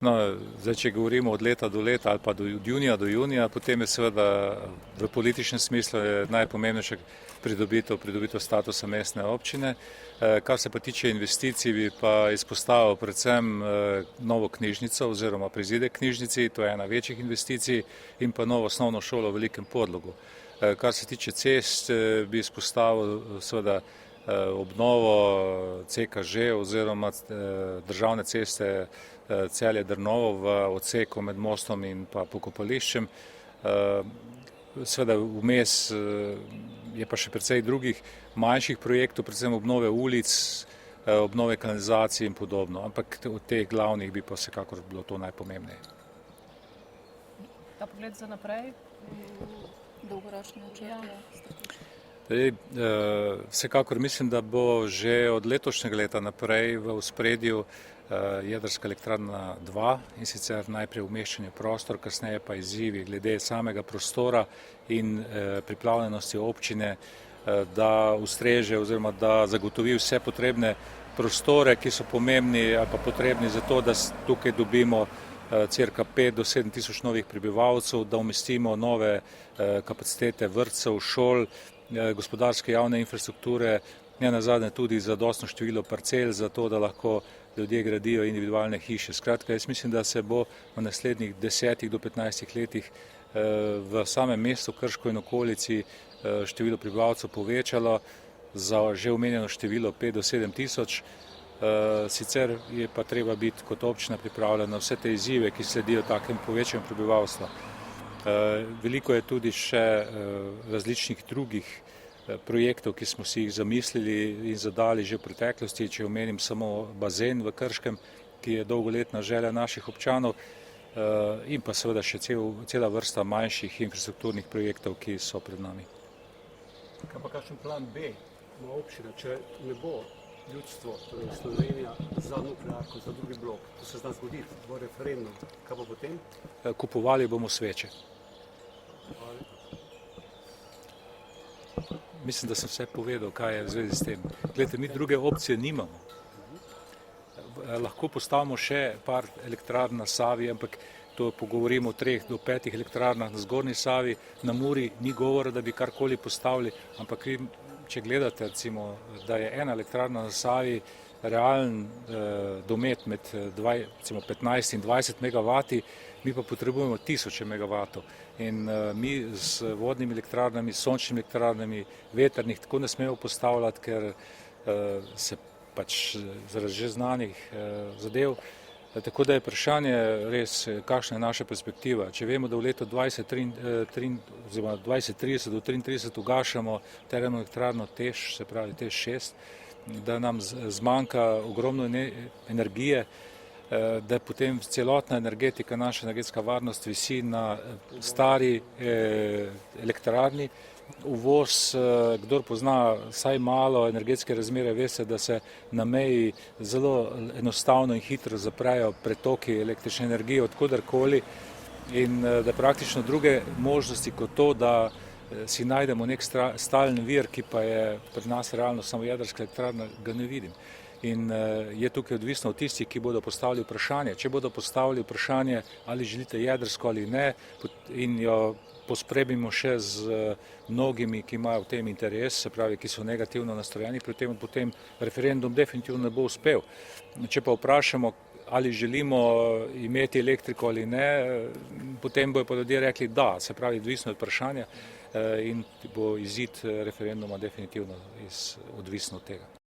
No, zdaj, če govorimo od leta do leta ali pa od junija do junija, potem je seveda v političnem smislu najpomembnejše pridobitev statusa mestne občine. Kar se pa tiče investicij, bi pa izpostavil predvsem novo knjižnico oziroma prizidek knjižnici, to je ena večjih investicij, in pa novo osnovno šolo v Velikem Podlogu. Kar se tiče cest, bi izpostavil seveda obnovo CKŽ oziroma državne ceste Celje-Drnovo v odseku med mostom in pa pokopališčem. Seveda vmes je pa še precej drugih manjših projektov, predvsem obnove ulic, obnove kanalizacij in podobno, ampak od teh glavnih bi pa vsekakor bilo to najpomembneje. Ta pogled za naprej? Dolgoročni načrt. Vsekakor mislim, da bo že od letošnjega leta naprej v ospredju jedrska elektrarna 2, in sicer najprej umeščanje v prostor, kasneje pa izzivi glede samega prostora in pripravljenosti občine, da ustreže oziroma da zagotovi vse potrebne prostore, ki so pomembni ali pa potrebni za to, da tukaj dobimo cirka 5 do 7 tisoč novih prebivalcev, da umestimo nove kapacitete vrtcev, šol, gospodarske javne infrastrukture, ne nazadnje tudi zadostno število parcel za to, da lahko ljudje gradijo individualne hiše. Skratka, jaz mislim, da se bo v naslednjih 10 do 15 letih v samem mestu Krško in okolici število prebivalcev povečalo za že omenjeno število 5 do 7 tisoč. Sicer je pa treba biti kot občina pripravljena na vse te izzive, ki sledijo takem povečanju prebivalstva. Veliko je tudi še različnih drugih projektov, ki smo si jih zamislili in zadali že v preteklosti, če omenim samo bazen v Krškem, ki je dolgoletna želja naših občanov, in pa seveda še cela vrsta manjših infrastrukturnih projektov, ki so pred nami. Kaj pa kakšen plan B ima občina, če ne bo ljudstvo, torej Slovenija, za nuklearko, za drugi blok? To se zna zgoditi, bo referendum. Kaj pa potem? Kupovali bomo sveče. Mislim, da sem vse povedal, kaj je v zvezi s tem. Glejte, mi druge opcije nimamo. Lahko postavimo še par elektrarn na Savi, ampak to pogovorimo o 3 do 5 elektrarnah na Zgornji Savi. Na Muri ni govora, da bi karkoli postavili, ampak če gledate, recimo, da je ena elektrarna na Savi realen domet med 15 in 20 megavati, mi pa potrebujemo tisoče megavatov. In mi z vodnimi elektrarnami, sončnimi elektrarnami, vetrnih tako ne smemo postavljati, ker se pač zaradi že znanih zadev. Tako da je vprašanje res, kakšna je naša perspektiva. Če vemo, da v letu 2030 do 2033 ugašamo termoelektrarno TEŠ, se pravi TEŠ 6, da nam zmanjka ogromno energije, da je potem celotna energetika, naša energetska varnost visi na stari elektrarni. Uvoz, kdor pozna vsaj malo energetske razmere, veste, da se na meji zelo enostavno in hitro zaprejo pretoki električne energije od koderkoli in da praktično druge možnosti kot to, da si najdemo nek stalen vir, ki pa je pri nas realno samo jedrska elektrarna, ga ne vidim. In je tukaj odvisno od tistih, ki bodo postavili vprašanje. Če bodo postavili vprašanje, ali želite jedrsko ali ne, in jo pospremimo še z mnogimi, ki imajo v tem interes, se pravi, ki so negativno nastrojeni pri tem, potem referendum definitivno ne bo uspel. Če pa vprašamo, ali želimo imeti elektriko ali ne, potem bojo pa ljudje rekli da, se pravi, odvisno od vprašanja in bo izid referenduma definitivno odvisno od tega.